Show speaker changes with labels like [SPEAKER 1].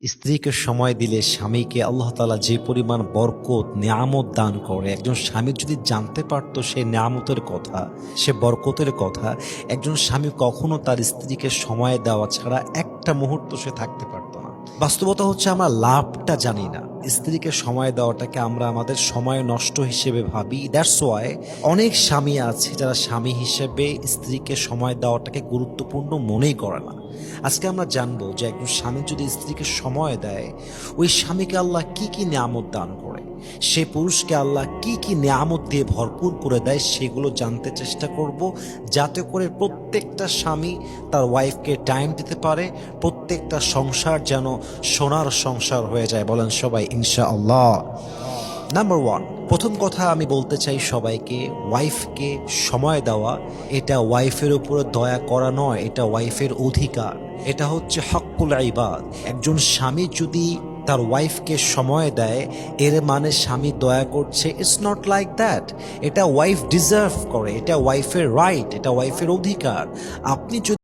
[SPEAKER 1] স্ত্রীকে সময় দিলে স্বামীকে আল্লাহ তাআলা যে পরিমাণ বরকত নেয়ামত দান করে, একজন স্বামী যদি জানতে পারতো সেই নেয়ামতের কথা, সে বরকতের কথা, একজন স্বামী কখনো তার স্ত্রীকে সময় দেওয়া ছাড়া একটা মুহূর্ত সে থাকতে পারতো না। বাস্তবতা হচ্ছে আমরা লাভটা জানি না। স্ত্রীকে সময় দেওয়াটাকে আমরা আমাদের সময় নষ্ট হিসেবে ভাবি। দ্যাটস ওয়াই অনেক স্বামী আছে যারা স্বামী হিসেবে স্ত্রীকে সময় দেওয়াটাকে গুরুত্বপূর্ণ মনেই করে না। আজকে আমরা জানবো যে একজন স্বামী যদি স্ত্রীকে সময় দেয়, ওই স্বামীকে আল্লাহ কি কি নিয়ামত দান করে, সে পুরুষকে আল্লাহ কি কি নিয়ামত দিয়ে ভরপুর করে দেয়, সেগুলো জানতে চেষ্টা করব, যাতে করে প্রত্যেকটা স্বামী তার ওয়াইফকে টাইম দিতে পারে, প্রত্যেকটা সংসার যেন সোনার সংসার হয়ে যায়। বলেন সবাই ইনশাআল্লাহ। নাম্বার ওয়ান, প্রথম কথা আমি বলতে চাই সবাইকে, ওয়াইফকে সময় দেওয়া এটা ওয়াইফের উপরে দয়া করা নয়, এটা ওয়াইফের অধিকার। এটা হচ্ছে হক্কুল ইবাদ। একজন স্বামী যদি তার ওয়াইফকে সময় দেয়, এর মানে স্বামী দয়া করছে। It's not like that. এটা ওয়াইফ ডিজার্ভ করে, এটা ওয়াইফের রাইট, এটা ওয়াইফের অধিকার। আপনি যদি